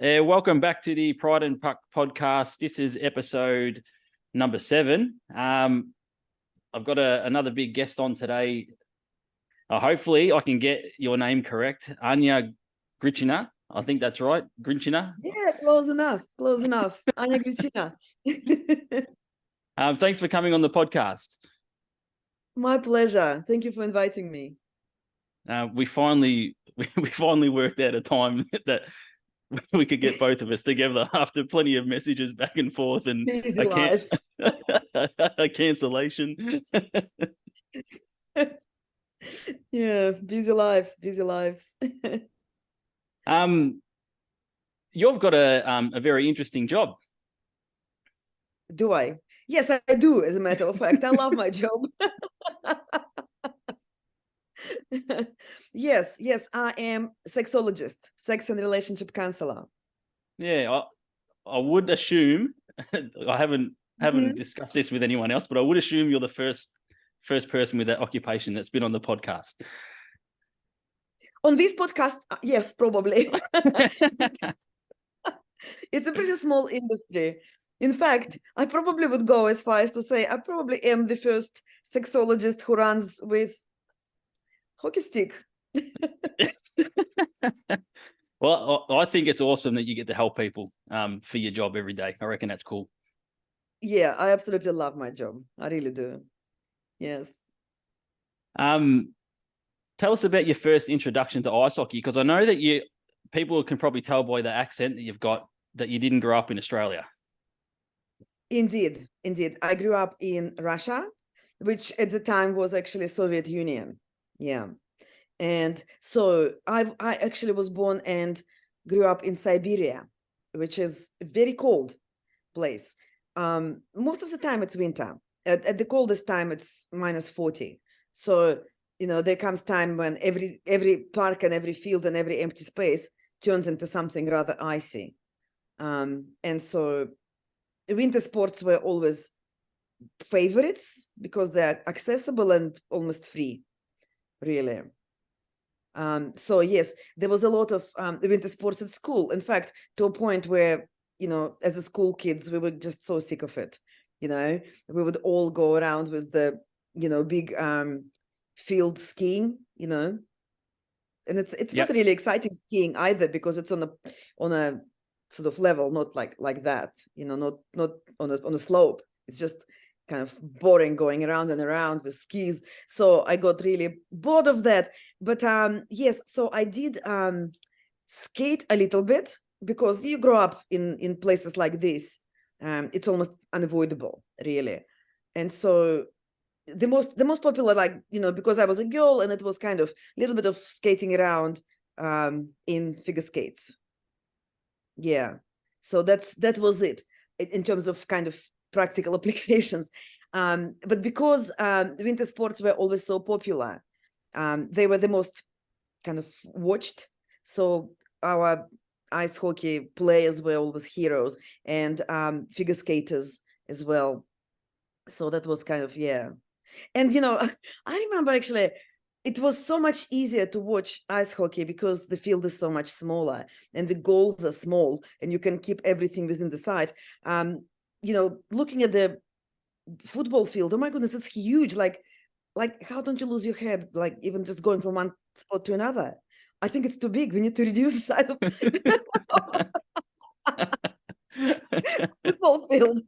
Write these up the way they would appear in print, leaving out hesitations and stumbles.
Welcome back to the Pride and Puck podcast. This is episode number 7. I've got another big guest on today. Hopefully I can get your name correct. Anya Grichina. I think that's right. Grichina. Yeah, close enough. Close enough. Anya Grichina. Thanks for coming on the podcast. My pleasure. Thank you for inviting me. We finally worked out a time that we could get both of us together after plenty of messages back and forth and busy lives. A cancellation. Yeah, busy lives. You've got a very interesting job. Do I? Yes, I do, as a matter of fact. I love my job. Yes, I am sexologist, sex and relationship counselor. Yeah, I would assume, I haven't discussed this with anyone else, but I would assume you're the first person with that occupation that's been on the podcast. On this podcast, yes, probably. It's a pretty small industry. In fact, I probably would go as far as to say I probably am the first sexologist who runs with hockey stick. Well, I think it's awesome that you get to help people for your job every day. I reckon that's cool. Yeah, I absolutely love my job. I really do. Yes. Tell us about your first introduction to ice hockey, because I know that people can probably tell by the accent that you've got that you didn't grow up in Australia. Indeed. I grew up in Russia, which at the time was actually Soviet Union. Yeah. And so I actually was born and grew up in Siberia, which is a very cold place. Most of the time it's winter. At the coldest time it's -40. So, there comes time when every park and every field and every empty space turns into something rather icy. And so winter sports were always favorites because they're accessible and almost free, really. So yes, there was a lot of winter sports at school. In fact, to a point where, as a school kids, we were just so sick of it. We would all go around with the, big field skiing, and it's Yep. not really exciting skiing either, because it's on a sort of level, not like that, not on a slope. It's just kind of boring going around and around with skis. So I got really bored of that. But yes, so I did skate a little bit, because you grow up in places like this. It's almost unavoidable, really. And so the most popular, because I was a girl, and it was kind of a little bit of skating around in figure skates. Yeah. So that was it in terms of kind of practical applications. But because winter sports were always so popular, they were the most kind of watched. So our ice hockey players were always heroes, and figure skaters as well. So that was kind of, yeah. And, I remember actually, it was so much easier to watch ice hockey because the field is so much smaller and the goals are small and you can keep everything within the site. Looking at the football field, oh my goodness, it's huge. Like how don't you lose your head? Like even just going from one spot to another. I think it's too big. We need to reduce the size of football field.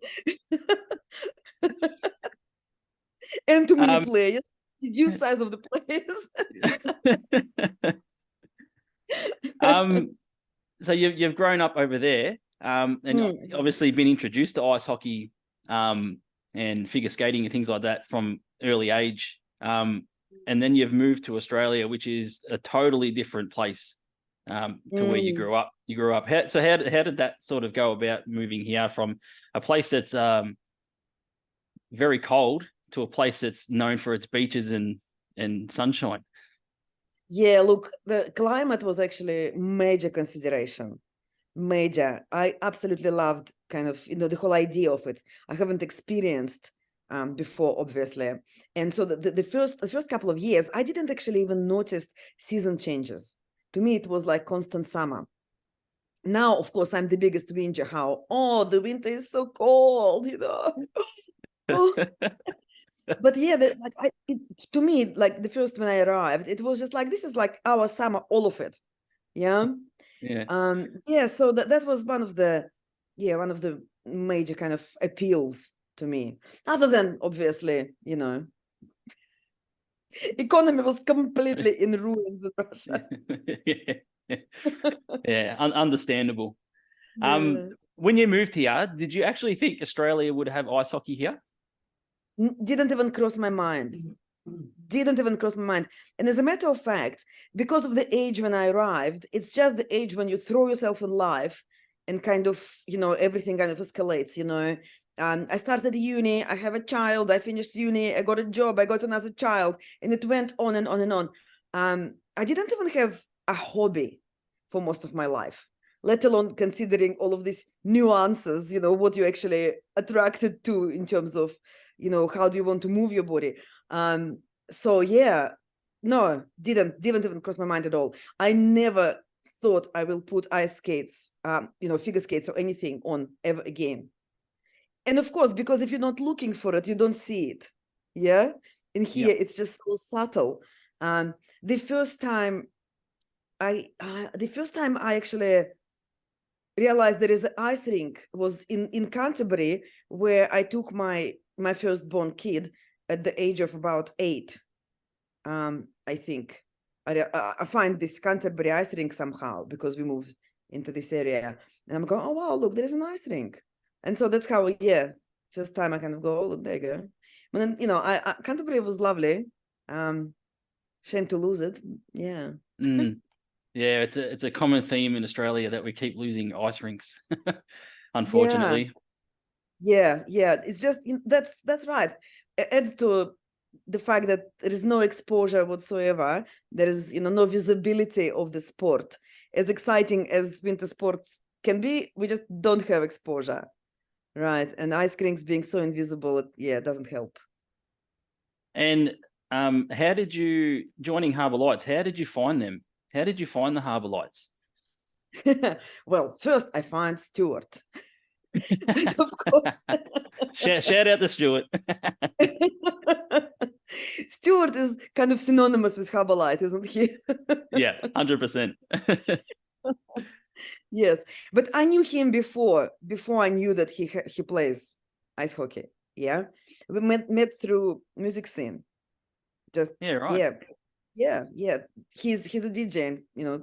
And too many players. Reduce size of the players. So you've grown up over there, and obviously been introduced to ice hockey and figure skating and things like that from early age. And then you've moved to Australia, which is a totally different place to where you grew up. So how did that sort of go about, moving here from a place that's very cold to a place that's known for its beaches and sunshine? Yeah, look, the climate was actually major consideration. Major. I absolutely loved kind of, the whole idea of it. I haven't experienced before, obviously. And so the first couple of years, I didn't actually even notice season changes. To me, it was like constant summer. now, of course, I'm the biggest whinger. How, oh, the winter is so cold, you know. Oh. But yeah, to me, like the first when I arrived, it was just like, this is like our summer, all of it. Yeah. Yeah. Yeah. So that was one of the major kind of appeals to me. Other than obviously, you know, economy was completely in ruins in Russia. Yeah, understandable. Yeah. When you moved here, did you actually think Australia would have ice hockey here? Didn't even cross my mind. Didn't even cross my mind. And as a matter of fact, because of the age when I arrived, it's just the age when you throw yourself in life and kind of, you know, everything kind of escalates, you know. I started uni, I have a child, I finished uni, I got a job, I got another child, and it went on and on and on. I didn't even have a hobby for most of my life, let alone considering all of these nuances, you know, what you actually attracted to in terms of, you know, how do you want to move your body. So yeah, no, didn't even cross my mind at all. I never thought I will put ice skates, you know, figure skates or anything on ever again. And of course, because if you're not looking for it, you don't see it. Yeah. And here it's just so subtle. The first time I actually realized there is an ice rink was in Canterbury, where I took my firstborn kid at the age of about 8. I think I find this Canterbury ice rink somehow because we moved into this area, and I'm going, oh wow, look, there is an ice rink. And so that's how, yeah, first time I kind of go, oh look, there you go. But then, you know, Canterbury was lovely. Shame to lose it. Yeah. Yeah, it's a common theme in Australia that we keep losing ice rinks, unfortunately. Yeah. It's just, that's right. It adds to the fact that there is no exposure whatsoever. There is, you know, no visibility of the sport. As exciting as winter sports can be, we just don't have exposure, right? And ice rinks being so invisible, it doesn't help. And how did you, joining Harbour Lights, how did you find them? How did you find the Harbour Lights? Well, first I find Stuart. And of course. shout out to Stuart. Stuart is kind of synonymous with Harbour Light, isn't he? Yeah, 100%. Yes, but I knew him before I knew that he plays ice hockey. Yeah, we met through music scene. Just right. Yeah. He's a DJ and, you know,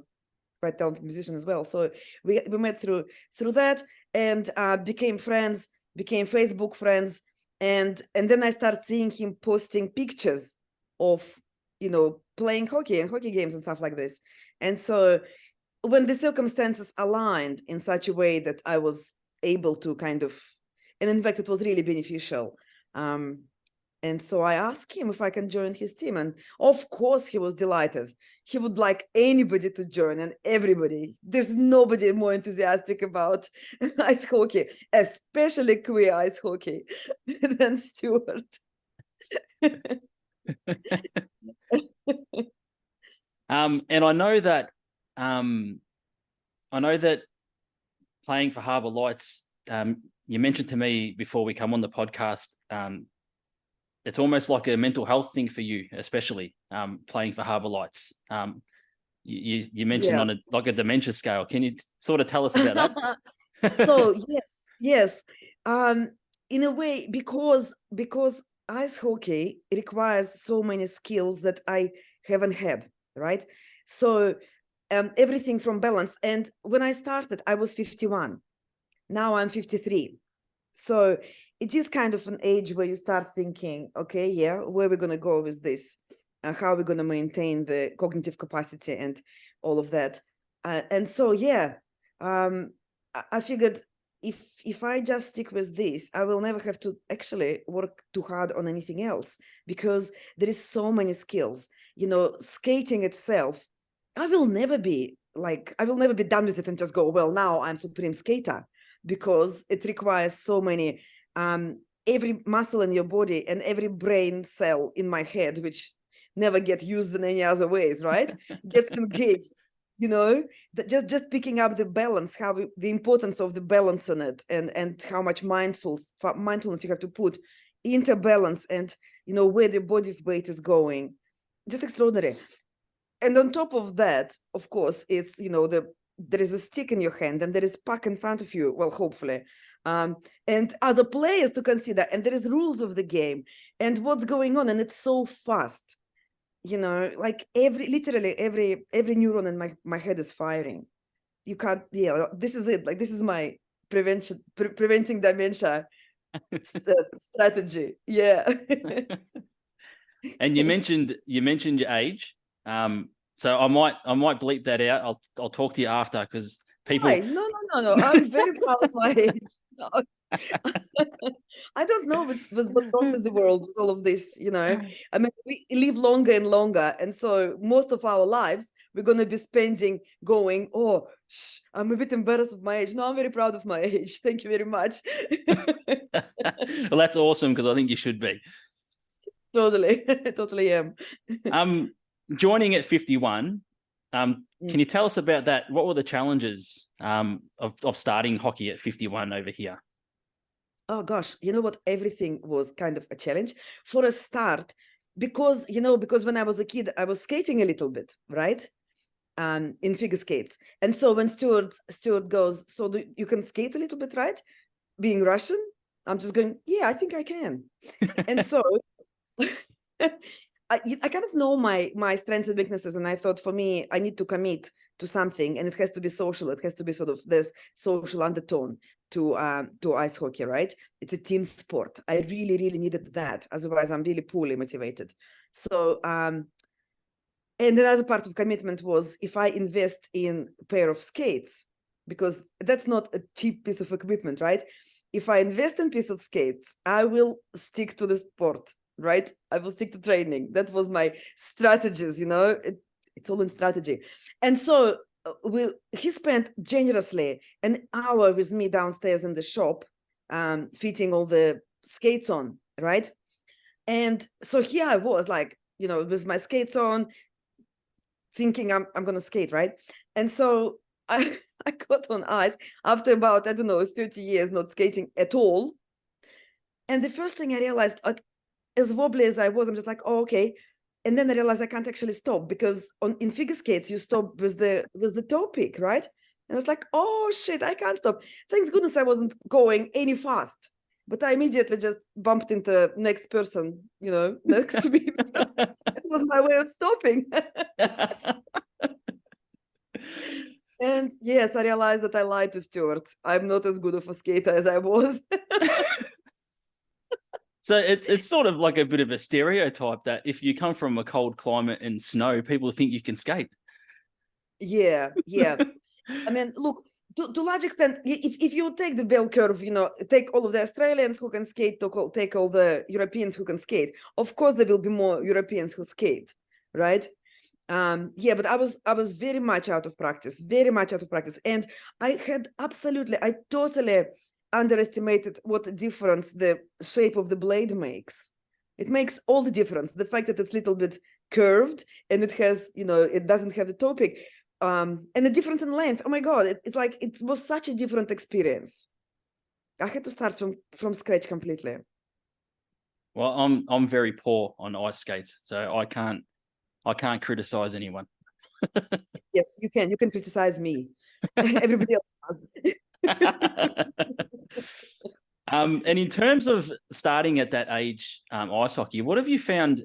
quite talented musician as well. So we met through that, and became friends, became Facebook friends, and then I started seeing him posting pictures of, you know, playing hockey and hockey games and stuff like this. And so when the circumstances aligned in such a way that I was able to kind of, and in fact it was really beneficial. And so I asked him if I can join his team, and of course he was delighted. He would like anybody to join, and everybody. There's nobody more enthusiastic about ice hockey, especially queer ice hockey, than Stuart. And I know that playing for Harbour Lights, you mentioned to me before we come on the podcast, it's almost like a mental health thing for you, especially playing for Harbour Lights. You mentioned on a dementia scale. Can you sort of tell us about that? So yes. In a way, because ice hockey requires so many skills that I haven't had, right? So everything from balance. And when I started, I was 51. Now I'm 53. So it is kind of an age where you start thinking, okay, where are we going to go with this? How are we going to maintain the cognitive capacity and all of that? And so, I figured if I just stick with this, I will never have to actually work too hard on anything else, because there is so many skills. You know, skating itself, I will never be done with it and just go, well, now I'm supreme skater, because it requires so many, every muscle in your body and every brain cell in my head, which never get used in any other ways, right? Gets engaged. you know, that just picking up the balance, the importance of the balance in it, and how much mindfulness you have to put into balance, and you know where the body weight is going. Just extraordinary. And on top of that, of course, it's, you know, there is a stick in your hand and there is puck in front of you, well, hopefully, and other players to consider, and there is rules of the game and what's going on, and it's so fast, you know, like literally every neuron in my head is firing. You can't, yeah, this is it. Like, this is my preventing dementia strategy. Yeah. And you mentioned your age. So I might bleep that out. I'll talk to you after, because people. Why? No. I'm very proud of my age. No. I don't know what's wrong with the world with all of this, you know. I mean, we live longer and longer, and so most of our lives we're going to be spending going, oh, I'm a bit embarrassed of my age. No, I'm very proud of my age. Thank you very much. Well, that's awesome, because I think you should be. Totally. Totally am. Joining at 51, can you tell us about that? What were the challenges of starting hockey at 51 over here? Oh gosh, you know what? Everything was kind of a challenge for a start, because when I was a kid, I was skating a little bit, right? In figure skates. And so when Stuart goes, so you can skate a little bit, right? Being Russian, I'm just going, yeah, I think I can. And so I kind of know my strengths and weaknesses, and I thought, for me, I need to commit to something, and it has to be social. It has to be sort of this social undertone to ice hockey, right? It's a team sport. I really, really needed that. Otherwise, I'm really poorly motivated. So, and another part of commitment was, if I invest in a pair of skates, because that's not a cheap piece of equipment, right? If I invest in piece of skates, I will stick to the sport, right? I will stick to training. That was my strategies, you know. It's all in strategy. And so he spent generously an hour with me downstairs in the shop, fitting all the skates on, right? And so here I was, like, you know, with my skates on, thinking I'm going to skate, right? And so I got on ice after about, 30 years not skating at all. And the first thing I realized, like, as wobbly as I was, I'm just like, oh, okay. And then I realized I can't actually stop, because in figure skates, you stop with the toe pick, right? And I was like, oh shit, I can't stop. Thanks goodness I wasn't going any fast. But I immediately just bumped into next person, you know, next to me. That was my way of stopping. And yes, I realized that I lied to Stuart. I'm not as good of a skater as I was. So it's sort of like a bit of a stereotype that if you come from a cold climate and snow, people think you can skate. Yeah. I mean, look, to large extent, if you take the bell curve, you know, take all of the Australians who can skate, take all the Europeans who can skate. Of course, there will be more Europeans who skate, right? Yeah, but I was very much out of practice, and I totally underestimated what difference the shape of the blade makes. It makes all the difference. The fact that it's a little bit curved and it has, you know, it doesn't have the toe pick, and a different in length. Oh my God, it's like, it was such a different experience. I had to start from scratch completely. Well, I'm very poor on ice skates, so I can't criticize anyone. Yes, you can criticize me. Everybody else does. And in terms of starting at that age, ice hockey, what have you found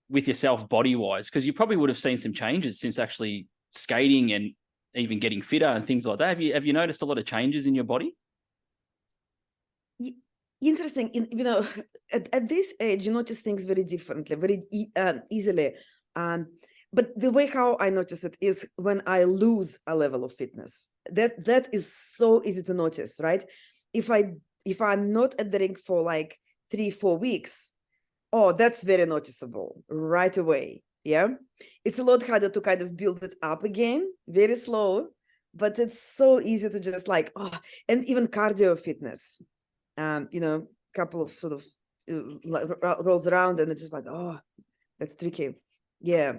with yourself body-wise? Because you probably would have seen some changes since actually skating and even getting fitter and things like that. Have you noticed a lot of changes in your body? Interesting. You know, at this age, you notice things very differently, very easily. But the way how I notice it is when I lose a level of fitness. That is so easy to notice, right? If I'm not at the rink for like 3-4 weeks, oh, that's very noticeable right away. Yeah, it's a lot harder to kind of build it up again, very slow, but it's so easy to just like, oh, and even cardio fitness. You know, couple of sort of rolls around and it's just like, oh, that's tricky. Yeah.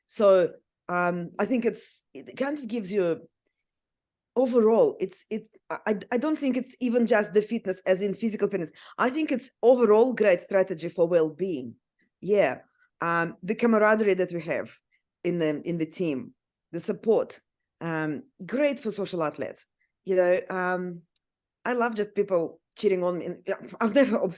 So I think it kind of gives you overall, I don't think it's even just the fitness as in physical fitness. I think it's overall great strategy for well-being. Yeah. The camaraderie that we have in the team, the support, great for social athletes. You know, I love just people cheering on me. I've never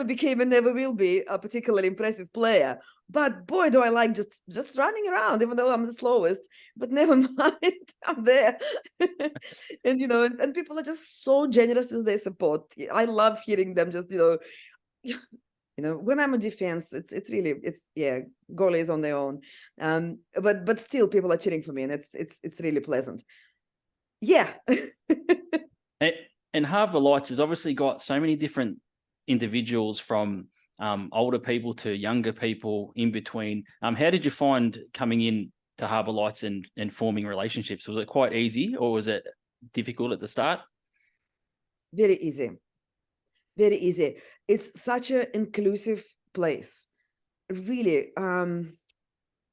became and never will be a particularly impressive player. But boy, do I like just running around, even though I'm the slowest. But never mind, I'm there. And you know, and people are just so generous with their support. I love hearing them just, you know, when I'm a defense, it's really goalies on their own. But still people are cheering for me, and it's really pleasant. Yeah. And Harbour Lights has obviously got so many different individuals, from older people to younger people in between. How did you find coming in to Harbour Lights and forming relationships? Was it quite easy, or was it difficult at the start? Very easy. Very easy. It's such an inclusive place. Really.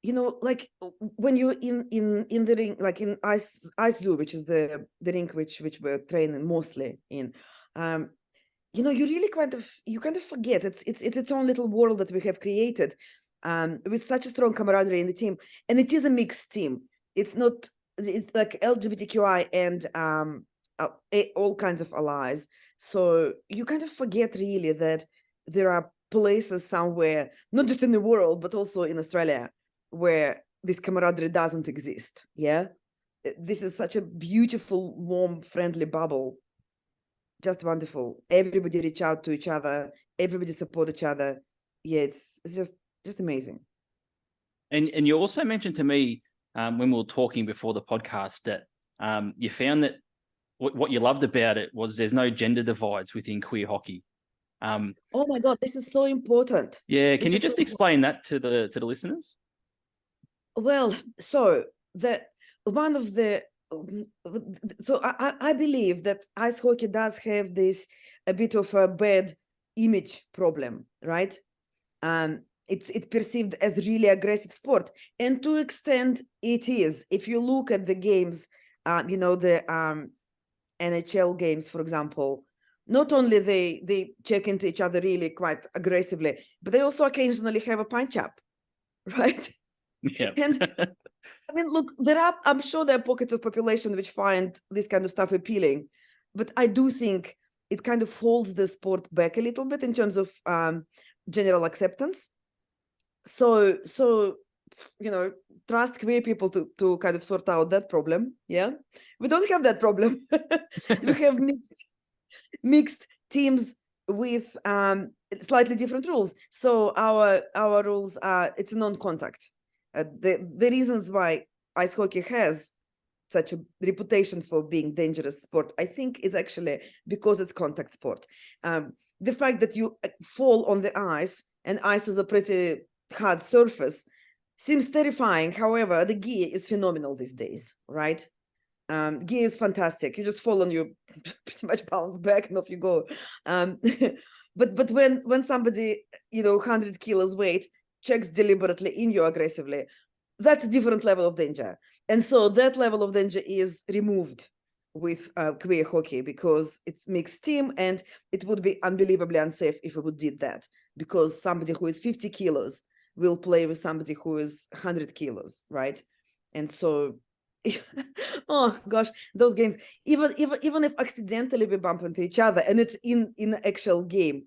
You know, like when you're in the ring, like in ice zoo, which is the rink which we're training mostly in, you know, you really kind of forget it's its own little world that we have created, with such a strong camaraderie in the team, and it is a mixed team. It's like LGBTQI and all kinds of allies. So you kind of forget really that there are places somewhere, not just in the world, but also in Australia, where this camaraderie doesn't exist. Yeah. This is such a beautiful, warm, friendly bubble. Just wonderful. Everybody reach out to each other. Everybody support each other. Yeah, it's just amazing. And you also mentioned to me when we were talking before the podcast that you found that what you loved about it was there's no gender divides within queer hockey. Oh my God, this is so important. Yeah, can you just explain that to the listeners? Well, so one of the so I believe that ice hockey does have this a bit of a bad image problem, right? It's perceived as really aggressive sport, and to extent it is. If you look at the games, you know, the NHL games, for example, not only they check into each other really quite aggressively, but they also occasionally have a punch up, right? Yeah. And I mean, look, I'm sure there are pockets of population which find this kind of stuff appealing, but I do think it kind of holds the sport back a little bit in terms of general acceptance. So, you know, trust queer people to kind of sort out that problem. Yeah. We don't have that problem. We have mixed teams with slightly different rules. So our rules are, it's non-contact. The reasons why ice hockey has such a reputation for being dangerous sport, I think is actually because it's contact sport. The fact that you fall on the ice, and ice is a pretty hard surface, seems terrifying. However, the gear is phenomenal these days, right? Gear is fantastic. You just fall and you pretty much bounce back and off you go. But when somebody, you know, 100 kilos weight checks deliberately in you aggressively, that's a different level of danger. And so that level of danger is removed with queer hockey, because it's mixed team, and it would be unbelievably unsafe if we would did that, because somebody who is 50 kilos will play with somebody who is 100 kilos, right? And so, oh gosh, those games, even if accidentally we bump into each other and it's in an actual game,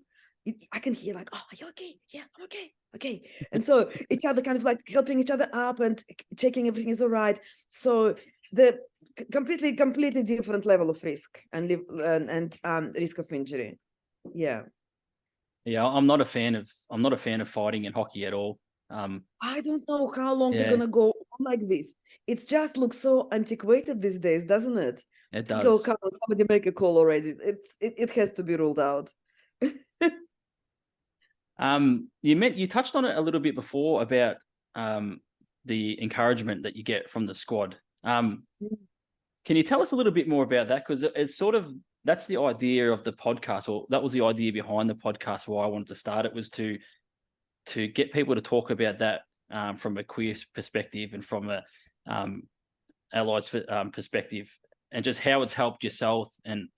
I can hear like, oh, are you okay? Yeah, I'm okay. Okay. And so each other kind of like helping each other up and checking everything is all right. So the completely different level of risk and risk of injury. Yeah. Yeah, I'm not a fan of fighting in hockey at all. I don't know how long they're gonna go on like this. It just looks so antiquated these days, doesn't it? It Just does. go, come on, somebody make a call already. It has to be ruled out. You touched on it a little bit before about the encouragement that you get from the squad. Can you tell us a little bit more about that? Because it's sort of, that's the idea of the podcast, or that was the idea behind the podcast. Why I wanted to start it was to get people to talk about that from a queer perspective and from a allies perspective, and just how it's helped yourself and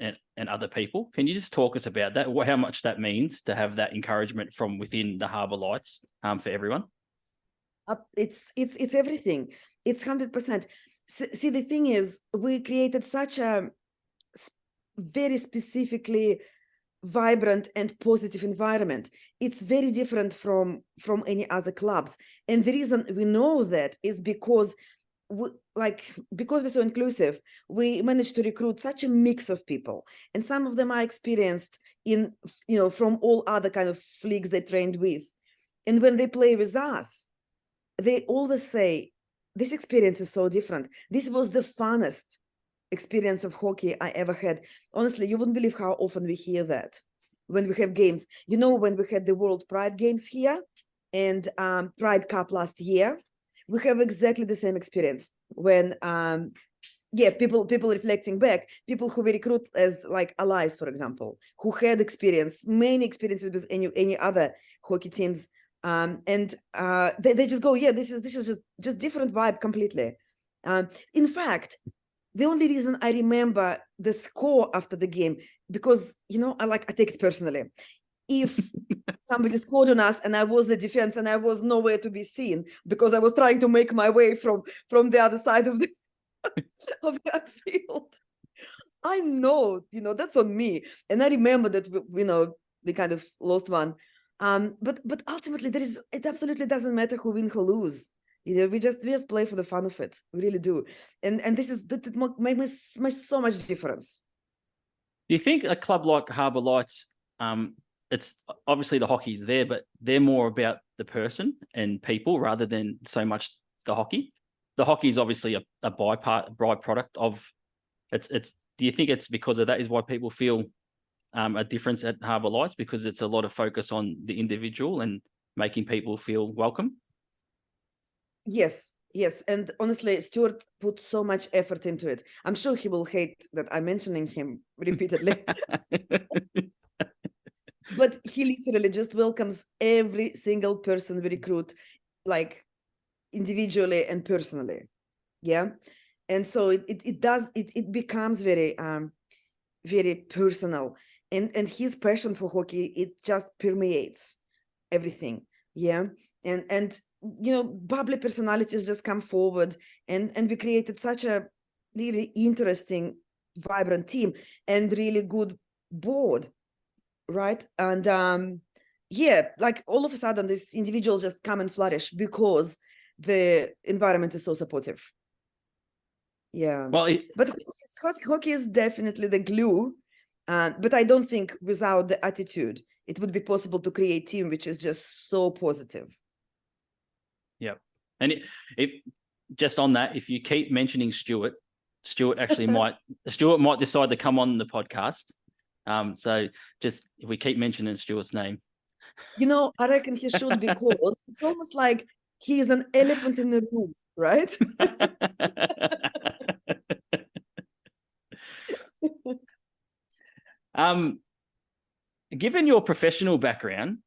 other people. Can you just talk us about that? How much that means to have that encouragement from within the Harbour Lights for everyone? It's everything. It's 100%. See, the thing is, we created such a very specifically vibrant and positive environment. It's very different from any other clubs, and the reason we know that is because because we're so inclusive, we managed to recruit such a mix of people, and some of them are experienced in from all other kind of leagues they trained with, and when they play with us, they always say, this experience is so different. This was the funnest experience of hockey I ever had. Honestly, you wouldn't believe how often we hear that when we have games. When we had the World Pride Games here and Pride Cup last year, we have exactly the same experience when people reflecting back, people who we recruit as like allies, for example, who had many experiences with any other hockey teams, and they just go, yeah, this is just different vibe completely. In fact, the only reason I remember the score after the game, because I take it personally. If somebody scored on us and I was the defense and I was nowhere to be seen because I was trying to make my way from the other side of the of that field, I know, that's on me. And I remember that we kind of lost one. But ultimately it absolutely doesn't matter who win, who lose. We just play for the fun of it. We really do. And this is that makes so much difference. Do you think a club like Harbour Lights, it's obviously the hockey's there, but they're more about the person and people rather than so much the hockey? The hockey is obviously a byproduct of it's. Do you think it's because of that is why people feel a difference at Harbour Lights, because it's a lot of focus on the individual and making people feel welcome? Yes. And honestly, Stuart put so much effort into it. I'm sure he will hate that I'm mentioning him repeatedly. But he literally just welcomes every single person we recruit, like individually and personally. Yeah. And so it becomes very very personal, and his passion for hockey, it just permeates everything. Yeah. And bubbly personalities just come forward, and we created such a really interesting, vibrant team and really good board, right? And like all of a sudden these individuals just come and flourish because the environment is so supportive. Yeah. Well, but hockey is definitely the glue, but I don't think without the attitude it would be possible to create a team which is just so positive. Yeah. And if just on that, if you keep mentioning Stuart actually might decide to come on the podcast. So just if we keep mentioning Stuart's name, I reckon he should, because it's almost like he is an elephant in the room, right? Given your professional background,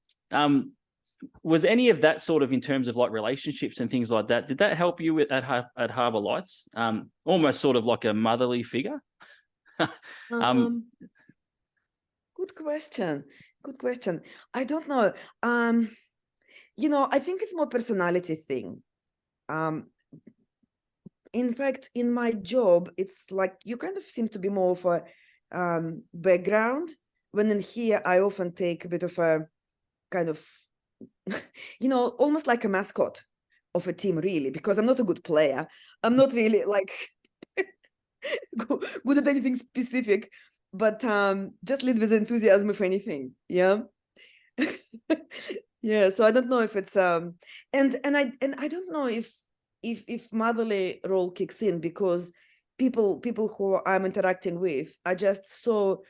was any of that sort of in terms of like relationships and things like that, did that help you at Harbour Lights? Almost sort of like a motherly figure? Good question. I don't know. I think it's more personality thing. In fact, in my job, it's like you kind of seem to be more of a background, when in here I often take a bit of a kind of almost like a mascot of a team, really, because I'm not a good player. I'm not really like good at anything specific, but just lead with enthusiasm, if anything. Yeah. Yeah. So I don't know if it's and I don't know if motherly role kicks in, because people who I'm interacting with are just so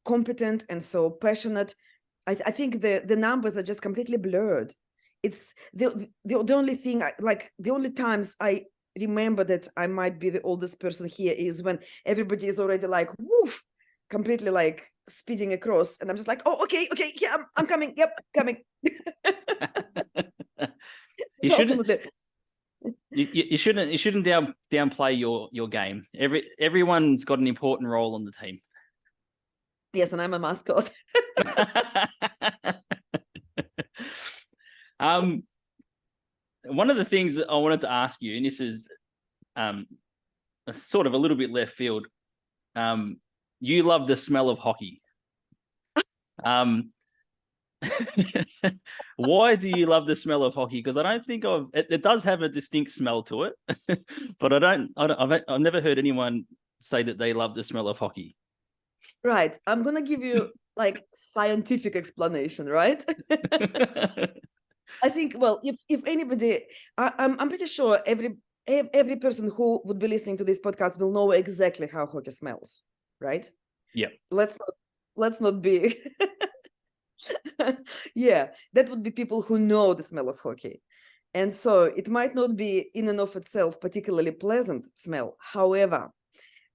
competent and so passionate. I think the numbers are just completely blurred. It's the only thing the only times I remember that I might be the oldest person here is when everybody is already like woof, completely like speeding across, and I'm just like, oh, okay, yeah, I'm coming, yep, coming. You shouldn't. Ultimately, You shouldn't downplay your game. Everyone's got an important role on the team. yes, and I'm a mascot. One of the things I wanted to ask you, and this is sort of a little bit left field. You love the smell of hockey. Why do you love the smell of hockey? Because I don't think it does have a distinct smell to it, but I've never heard anyone say that they love the smell of hockey. Right. I'm gonna give you like scientific explanation, right? I think, well, if anybody, I'm pretty sure every person who would be listening to this podcast will know exactly how hockey smells, right? Yeah. Let's not be. Yeah, that would be people who know the smell of hockey. And so it might not be in and of itself particularly pleasant smell. However,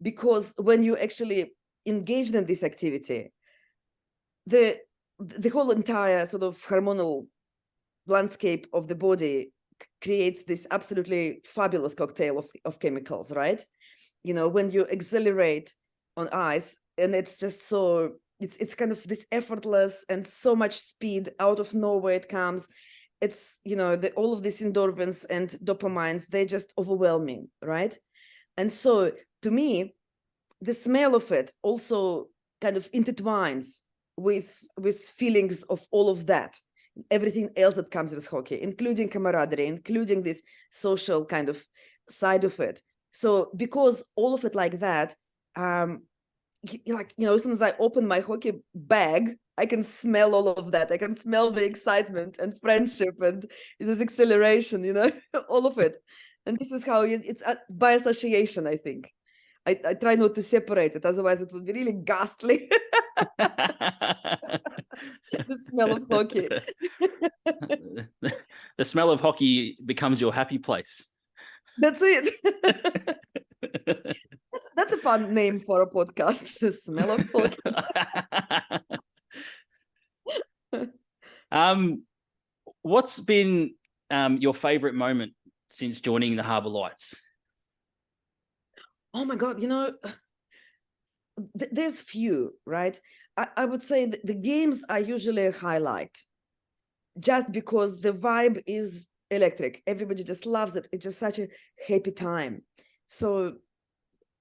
because when you actually engaged in this activity, the whole entire sort of hormonal landscape of the body creates this absolutely fabulous cocktail of chemicals, right? You know, when you accelerate on ice, and it's just so it's kind of this effortless and so much speed out of nowhere it comes. It's, you know, all of these endorphins and dopamines, they just overwhelming, right? And so to me, the smell of it also kind of intertwines with feelings of all of that, everything else that comes with hockey, including camaraderie, including this social kind of side of it. So because all of it like that, like, you know, as soon as I open my hockey bag, I can smell all of that. I can smell the excitement and friendship and this acceleration, you know, all of it. And this is how it's by association, I think. I try not to separate it, otherwise it would be really ghastly. The smell of hockey. The smell of hockey becomes your happy place. That's it. That's a fun name for a podcast. The smell of hockey. What's been your favorite moment since joining the Harbour Lights? Oh my God, you know, there's few, right? I would say the games are usually a highlight, just because the vibe is electric. Everybody just loves it. It's just such a happy time. So,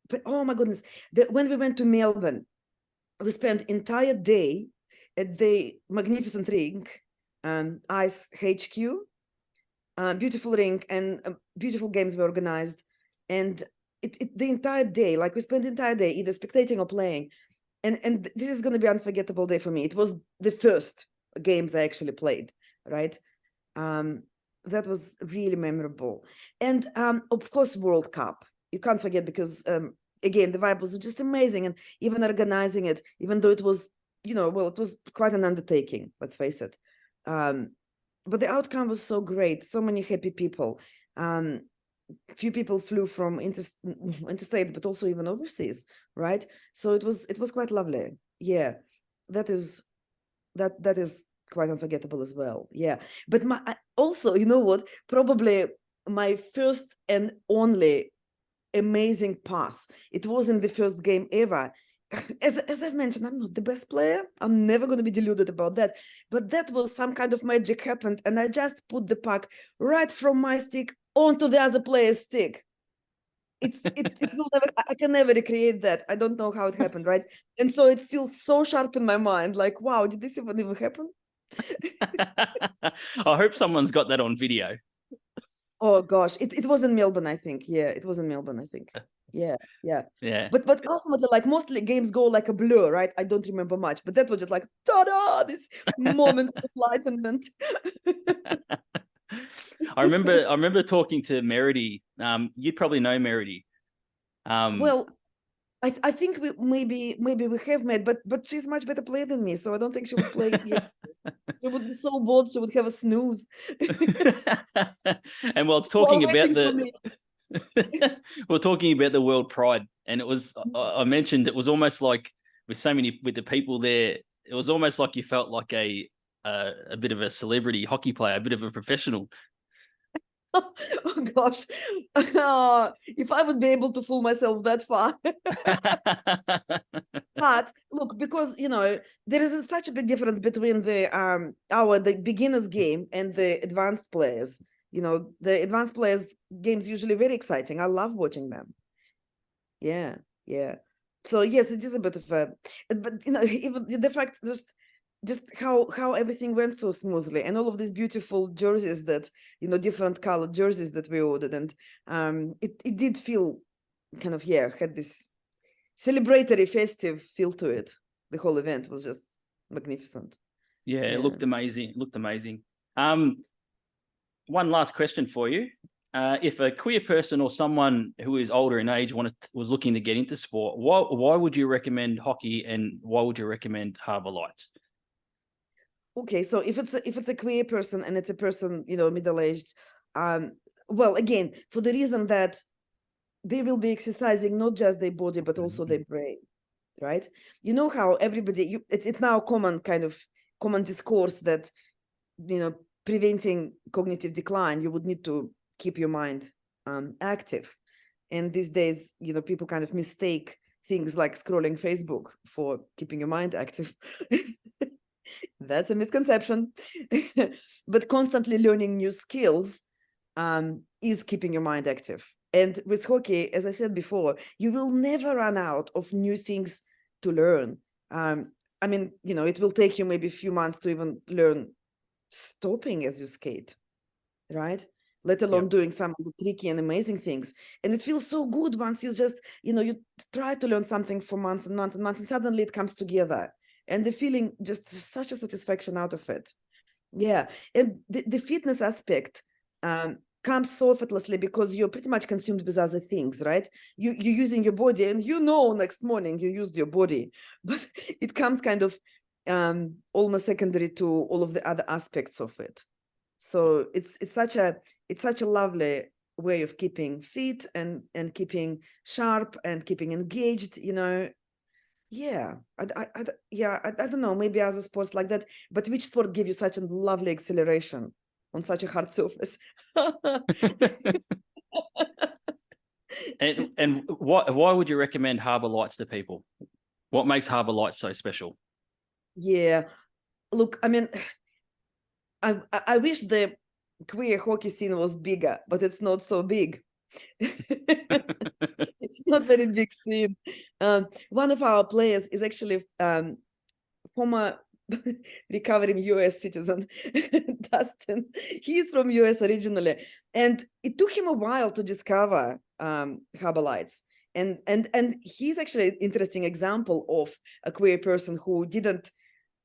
but oh my goodness, when we went to Melbourne, we spent entire day at the magnificent rink, Ice HQ, beautiful rink, and beautiful games were organized. And the entire day, like we spent the entire day either spectating or playing. And this is going to be an unforgettable day for me. It was the first games I actually played, right? That was really memorable. And of course, World Cup. You can't forget, because again, the vibe was just amazing. And even organizing it, even though it was, you know, well, it was quite an undertaking, let's face it. But the outcome was so great. So many happy people. Few people flew from interstate, but also even overseas, right? So it was quite lovely. Yeah, that is quite unforgettable as well. Yeah, but also, you know what? Probably my first and only amazing pass. It wasn't the first game ever. As I've mentioned, I'm not the best player. I'm never going to be deluded about that. But that was some kind of magic happened, and I just put the puck right from my stick onto the other player's stick. It will never. I can never recreate that. I don't know how it happened, right? And so it's still so sharp in my mind. Like, wow, did this even happen? I hope someone's got that on video. Oh gosh, it was in Melbourne, I think. Yeah, it was in Melbourne, I think. Yeah. But ultimately, like, mostly games go like a blur, right? I don't remember much, but that was just like, ta-da! This moment of enlightenment. I remember talking to Meredy. You'd probably know Meredy. Well, I think maybe we have met, but she's much better player than me, so I don't think she would play. She would be so bored, she would have a snooze. And while it's talking about we're talking about the World Pride, and it was, I mentioned, it was almost like with the people there, it was almost like you felt like a bit of a celebrity hockey player, a bit of a professional. Oh gosh, if I would be able to fool myself that far. But look, because there is such a big difference between the beginners game and the advanced players. The advanced players games usually very exciting. I love watching them. Yeah, yeah. So yes, it is a bit of a, but even the fact just how everything went so smoothly, and all of these beautiful jerseys that different colored jerseys that we ordered, and it did feel kind of had this celebratory festive feel to it. The whole event was just magnificent. Yeah, it looked amazing. It looked amazing. One last question for you. If a queer person or someone who is older in age was looking to get into sport, why would you recommend hockey, and why would you recommend Harbour Lights? Okay, so if it's a queer person and it's a person middle-aged, well, again, for the reason that they will be exercising not just their body but also their brain, right? You know how everybody it's now common discourse that preventing cognitive decline, you would need to keep your mind active. And these days, people kind of mistake things like scrolling Facebook for keeping your mind active. That's a misconception. But constantly learning new skills is keeping your mind active. And with hockey, as I said before, you will never run out of new things to learn. I mean, it will take you maybe a few months to even learn stopping as you skate, right? Let alone doing some of the tricky and amazing things. And it feels so good once you just, you try to learn something for months and months and months, and suddenly it comes together. And the feeling, just such a satisfaction out of it. Yeah. And the fitness aspect comes so effortlessly because you're pretty much consumed with other things, right? You're using your body, and next morning you used your body, but it comes kind of almost secondary to all of the other aspects of it. So it's such a lovely way of keeping fit and keeping sharp and keeping engaged, Yeah, I don't know, maybe other sports like that, but which sport give you such a lovely acceleration on such a hard surface? And why would you recommend Harbour Lights to people? What makes Harbour Lights so special? Yeah, look, I mean, I wish the queer hockey scene was bigger, but it's not so big. It's not very big scene. One of our players is actually former recovering US citizen, Dustin. He's from US originally, and it took him a while to discover Harbour Lights. And he's actually an interesting example of a queer person who didn't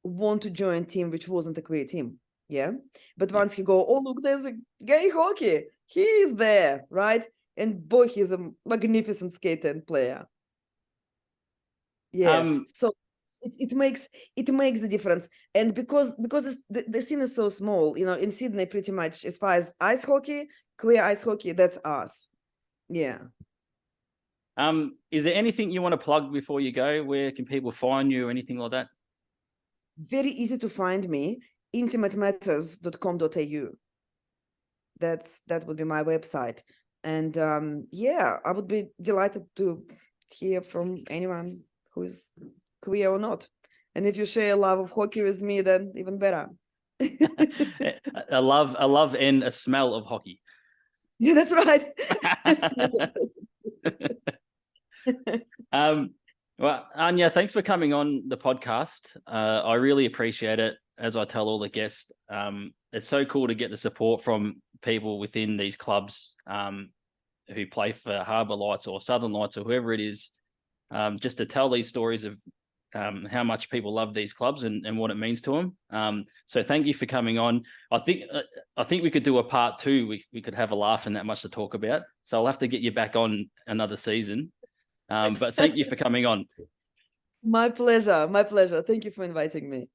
want to join a team which wasn't a queer team. Yeah. But once he go, oh, look, there's a gay hockey. He's there, right? And boy, he's a magnificent skater and player. Yeah. So it makes the difference. And because the scene is so small, in Sydney, pretty much as far as ice hockey, queer ice hockey, that's us. Yeah. Is there anything you want to plug before you go? Where can people find you or anything like that? Very easy to find me, intimatematters.com.au. That would be my website. And I would be delighted to hear from anyone who's queer or not. And if you share a love of hockey with me, then even better. a love and a smell of hockey. Yeah, that's right. Well, Anya, thanks for coming on the podcast. I really appreciate it. As I tell all the guests, it's so cool to get the support from people within these clubs who play for Harbour Lights or Southern Lights or whoever it is, just to tell these stories of how much people love these clubs and what it means to them. So thank you for coming on. I think we could do a part 2. We could have a laugh and that much to talk about. So I'll have to get you back on another season. But thank you for coming on. My pleasure. Thank you for inviting me.